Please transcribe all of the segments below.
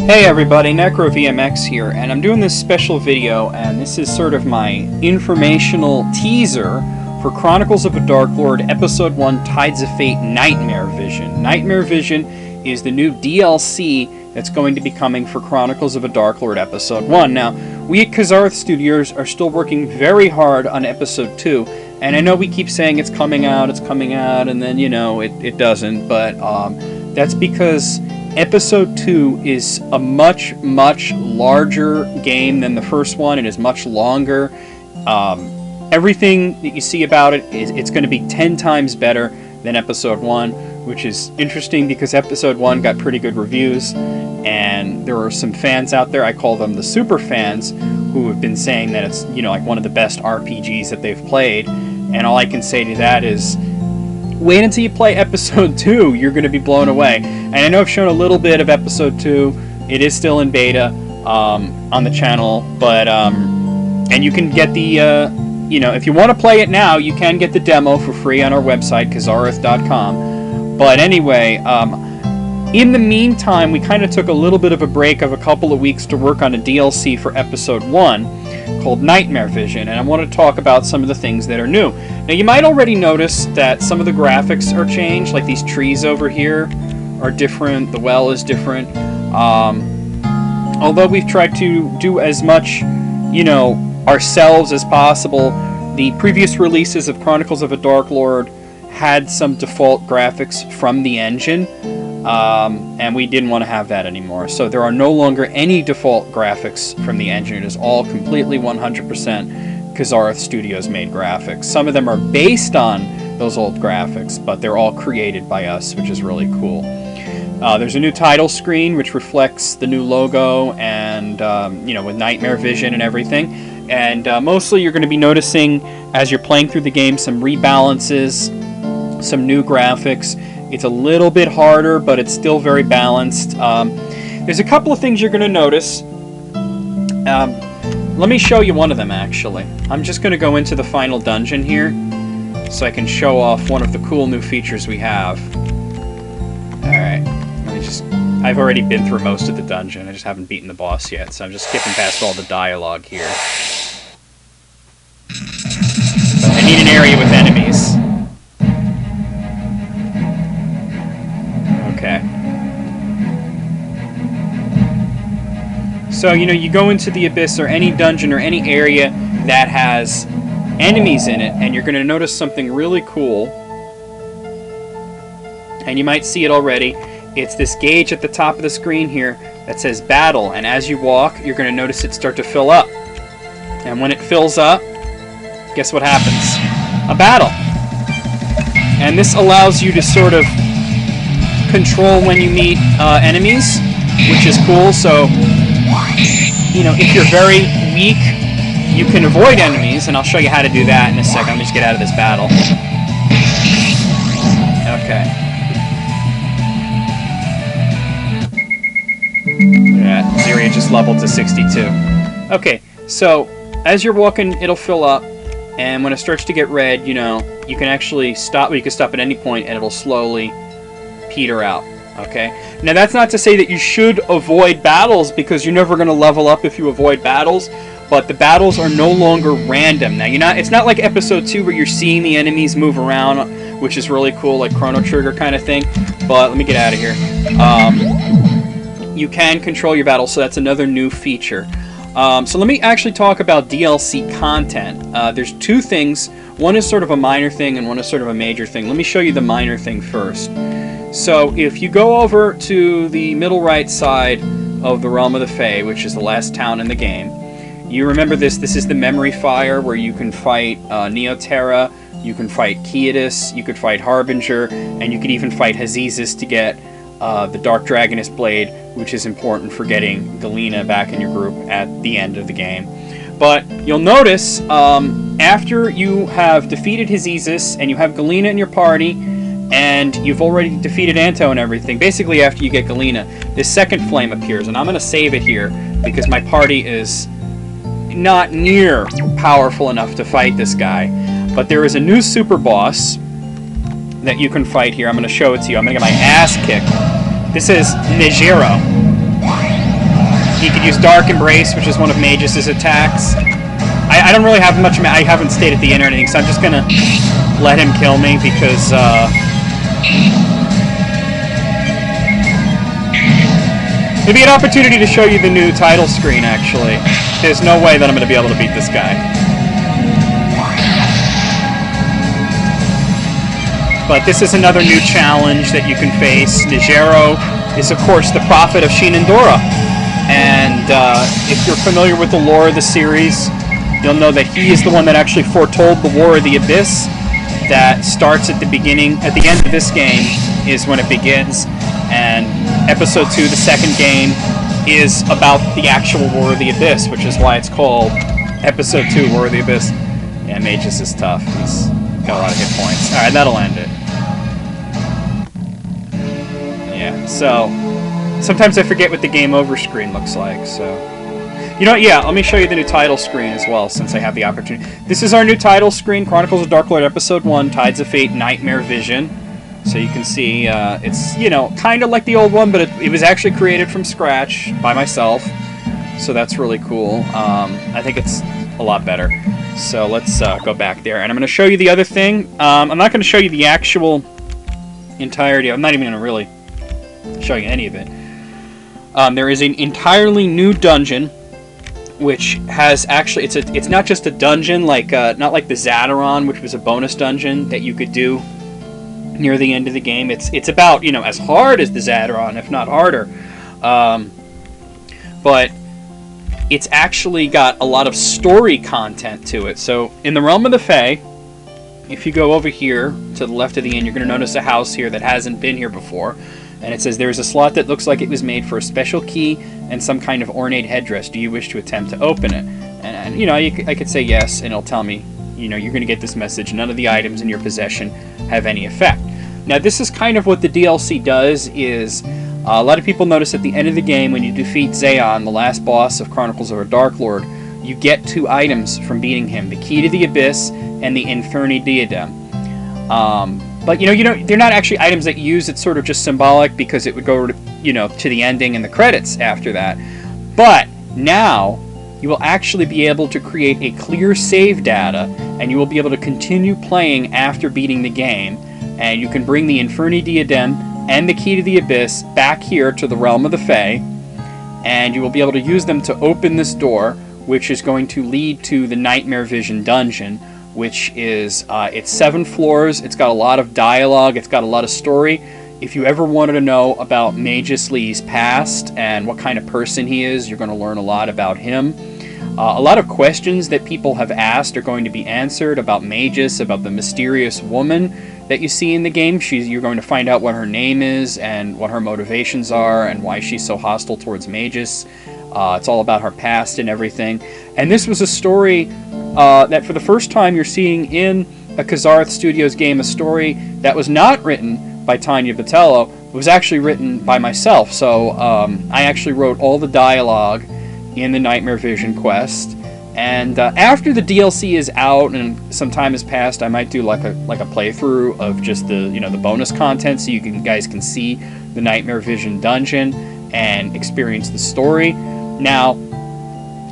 Hey everybody, NecroVMX here, and I'm doing this special video, and this is sort of my informational teaser for Chronicles of a Dark Lord Episode 1 Tides of Fate Nightmare Vision. Nightmare Vision is the new DLC that's going to be coming for Chronicles of a Dark Lord Episode 1. Now, we at Kazarth Studios are still working very hard on Episode 2, and I know we keep saying it's coming out, and then, you know, it doesn't, but that's because Episode 2 is a much, much larger game than the first one. It is much longer. Everything that you see about it's going to be 10 times better than Episode 1, which is interesting because Episode 1 got pretty good reviews, and there are some fans out there, I call them the super fans, who have been saying that it's, you know, like one of the best RPGs that they've played, and all I can say to that is, wait until you play Episode 2, you're going to be blown away. And I know I've shown a little bit of Episode 2. It is still in beta on the channel, but and you can get the, you know, if you want to play it now, you can get the demo for free on our website, kazarth.com. But anyway, in the meantime, we kind of took a little bit of a break of a couple of weeks to work on a DLC for Episode 1 called Nightmare Vision, and I want to talk about some of the things that are new. Now, you might already notice that some of the graphics are changed, like these trees over here are different, the well is different. Although we've tried to do as much, you know, ourselves as possible, the previous releases of Chronicles of a Dark Lord had some default graphics from the engine, and we didn't want to have that anymore. So there are no longer any default graphics from the engine. It is all completely 100% Kazarth Studios made graphics. Some of them are based on those old graphics, but they're all created by us, which is really cool. There's a new title screen which reflects the new logo and, you know, with Nightmare Vision and everything. And mostly you're going to be noticing, as you're playing through the game, some rebalances, some new graphics. It's a little bit harder, but it's still very balanced. There's a couple of things you're going to notice. Let me show you one of them, actually. I'm just going to go into the final dungeon here, so I can show off one of the cool new features we have. Alright, I've already been through most of the dungeon. I just haven't beaten the boss yet, so I'm just skipping past all the dialogue here. I need an area with enemies. Okay. So, you know, you go into the Abyss or any dungeon or any area that has enemies in it, and you're going to notice something really cool. And you might see it already. It's this gauge at the top of the screen here that says Battle, and as you walk, you're going to notice it start to fill up. And when it fills up, guess what happens? A battle. And this allows you to sort of control when you meet enemies, which is cool. So, you know, if you're very weak, you can avoid enemies, and I'll show you how to do that in a second. Let me just get out of this battle. Okay. Yeah, Ziria just leveled to 62. Okay, so as you're walking, it'll fill up, and when it starts to get red, you know, you can actually stop. You can stop at any point, and it'll slowly peter out. Okay. Now that's not to say that you should avoid battles, because you're never going to level up if you avoid battles. But the battles are no longer random. Now it's not like Episode 2 where you're seeing the enemies move around, which is really cool, like Chrono Trigger kind of thing. But let me get out of here. You can control your battles, so that's another new feature. So let me actually talk about DLC content. There's two things. One is sort of a minor thing, and one is sort of a major thing. Let me show you the minor thing first. So if you go over to the middle right side of the Realm of the Fae, which is the last town in the game, you remember this. This is the Memory Fire, where you can fight Neoterra, you can fight Kietis, you could fight Harbinger, and you could even fight Hazizis to get the Dark Dragoness Blade, which is important for getting Galena back in your group at the end of the game. But you'll notice, after you have defeated Hazizis, and you have Galena in your party, and you've already defeated Anto and everything, basically after you get Galena, this second flame appears, and I'm going to save it here, because my party is not near powerful enough to fight this guy. But there is a new super boss that you can fight here. I'm going to show it to you. I'm going to get my ass kicked. This is Nejiro. he could use Dark Embrace, which is one of Magus' attacks. I don't really have much. I haven't stayed at the end or anything, so I'm just gonna let him kill me because maybe an opportunity to show you the new title screen. Actually, there's no way that I'm gonna be able to beat this guy. But this is another new challenge that you can face. Nijero is, of course, the prophet of Shinandora. And if you're familiar with the lore of the series, you'll know that he is the one that actually foretold the War of the Abyss that starts at the beginning. At the end of this game is when it begins. And Episode 2, the second game, is about the actual War of the Abyss, which is why it's called Episode 2, War of the Abyss. Yeah, Magus is tough. He's got a lot of hit points. Alright, that'll end it. Yeah, so sometimes I forget what the game over screen looks like, so... You know what, yeah, let me show you the new title screen as well, since I have the opportunity. This is our new title screen, Chronicles of Dark Lord Episode 1, Tides of Fate, Nightmare Vision. So you can see, it's, you know, kind of like the old one, but it was actually created from scratch by myself. So that's really cool. I think it's a lot better. So let's go back there, and I'm going to show you the other thing. I'm not going to show you the actual entirety. I'm not even going to really show you any of it. There is an entirely new dungeon, which has actually it's not just a dungeon like not like the Zadaron, which was a bonus dungeon that you could do near the end of the game. It's about, you know, as hard as the Zadaron, if not harder, but it's actually got a lot of story content to it. So in the Realm of the Fae, if you go over here to the left of the inn, you're going to notice a house here that hasn't been here before. And it says, there's a slot that looks like it was made for a special key and some kind of ornate headdress. Do you wish to attempt to open it? And you know, I could say yes, and it'll tell me, you know, you're going to get this message. None of the items in your possession have any effect. Now, this is kind of what the DLC does, is a lot of people notice at the end of the game, when you defeat Zaon, the last boss of Chronicles of a Dark Lord, you get 2 items from beating him, the Key to the Abyss and the Inferni Diadem. But, you know, they're not actually items that you use. It's sort of just symbolic because it would go, you know, to the ending and the credits after that. But now you will actually be able to create a clear save data, and you will be able to continue playing after beating the game. And you can bring the Inferni Diadem and the Key to the Abyss back here to the Realm of the Fae, and you will be able to use them to open this door, which is going to lead to the Nightmare Vision dungeon, which is, it's 7 floors, it's got a lot of dialogue, it's got a lot of story. If you ever wanted to know about Magus Lee's past and what kind of person he is, you're going to learn a lot about him. A lot of questions that people have asked are going to be answered about Magus, about the mysterious woman that you see in the game. You're going to find out what her name is and what her motivations are and why she's so hostile towards Magus. It's all about her past and everything. And this was a story that for the first time you're seeing in a Kazarth Studios game, a story that was not written by Tanya Botello. It was actually written by myself. So I actually wrote all the dialogue in the Nightmare Vision quest. And after the DLC is out and some time has passed, I might do like a playthrough of just the, you know, the bonus content, so you guys can see the Nightmare Vision dungeon and experience the story. Now,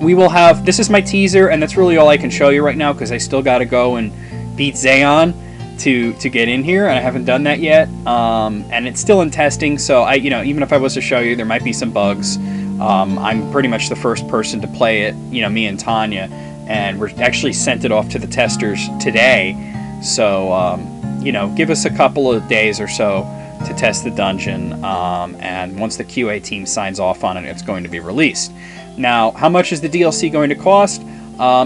we will have, this is my teaser, and that's really all I can show you right now because I still got to go and beat Zaon to get in here, and I haven't done that yet. And it's still in testing, so you know, even if I was to show you, there might be some bugs. I'm pretty much the first person to play it, you know, me and Tanya, and we're actually sent it off to the testers today. So, you know, give us a couple of days or so to test the dungeon, and once the QA team signs off on it, it's going to be released. Now, how much is the DLC going to cost?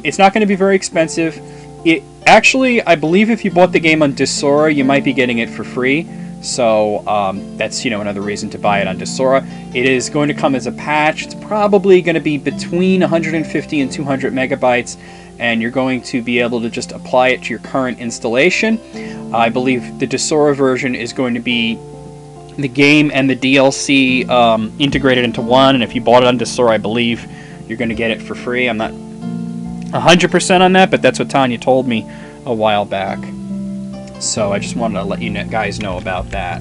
It's not going to be very expensive. Actually, I believe if you bought the game on Desora, you might be getting it for free. So that's, you know, another reason to buy it on Desora. It is going to come as a patch. It's probably going to be between 150 and 200 megabytes, and you're going to be able to just apply it to your current installation. I believe the Desora version is going to be the game and the DLC integrated into one, and if you bought it on Desora, I believe you're going to get it for free. I'm not 100% on that, but that's what Tanya told me a while back. So I just wanted to let you guys know about that.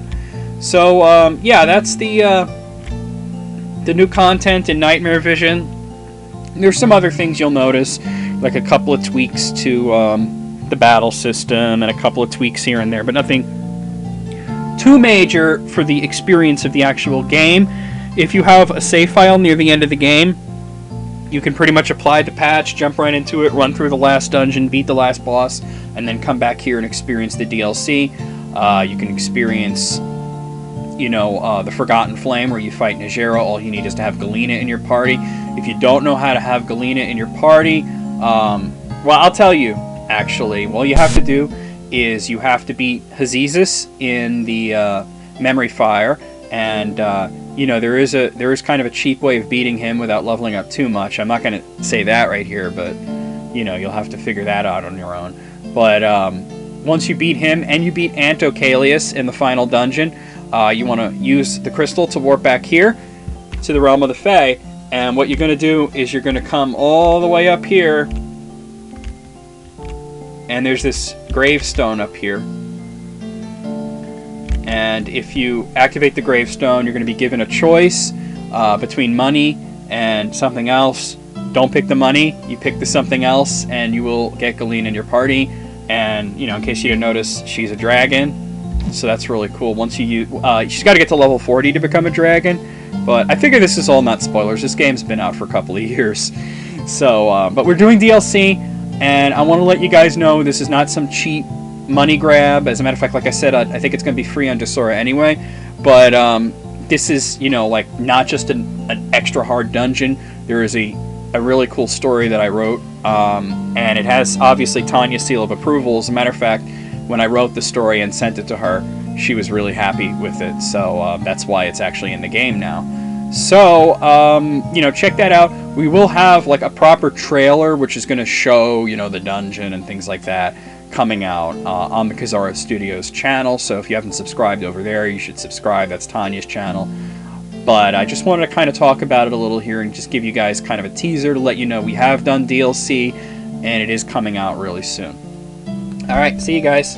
So yeah, that's the the new content in Nightmare Vision, there's some other things you'll notice, like a couple of tweaks to the battle system and a couple of tweaks here and there, but nothing too major for the experience of the actual game. If you have a save file near the end of the game, you can pretty much apply the patch, jump right into it, run through the last dungeon, beat the last boss, and then come back here and experience the DLC. You can experience, the Forgotten Flame, where you fight Najera. All you need is to have Galena in your party. If you don't know how to have Galena in your party, well, I'll tell you, actually. All you have to do is you have to beat Hazizus in the Memory Fire, and there is kind of a cheap way of beating him without leveling up too much. I'm not going to say that right here, but you'll have to figure that out on your own. But once you beat him and you beat Antocalius in the final dungeon, you want to use the crystal to warp back here to the Realm of the Fae. And what you're going to do is you're going to come all the way up here, and there's this gravestone up here. And if you activate the gravestone, you're going to be given a choice between money and something else. Don't pick the money, you pick the something else, and you will get Galena in your party. And, in case you didn't notice, she's a dragon, so that's really cool. Once she's got to get to level 40 to become a dragon, but I figure this is all not spoilers. This game's been out for a couple of years. So, but we're doing DLC, and I want to let you guys know this is not some cheap money grab. As a matter of fact, like I said, I think it's going to be free on Desora anyway, but this is, not just an extra hard dungeon. There is a really cool story that I wrote, and it has, obviously, Tanya's seal of approval. As a matter of fact, when I wrote the story and sent it to her, she was really happy with it, so that's why it's actually in the game now. So, check that out. We will have, a proper trailer, which is going to show, the dungeon and things like that, coming out on the Kazara Studios channel. So if you haven't subscribed over there, you should subscribe. That's Tanya's channel. But I just wanted to kind of talk about it a little here and just give you guys kind of a teaser to let you know we have done DLC, and it is coming out really soon. Alright, see you guys.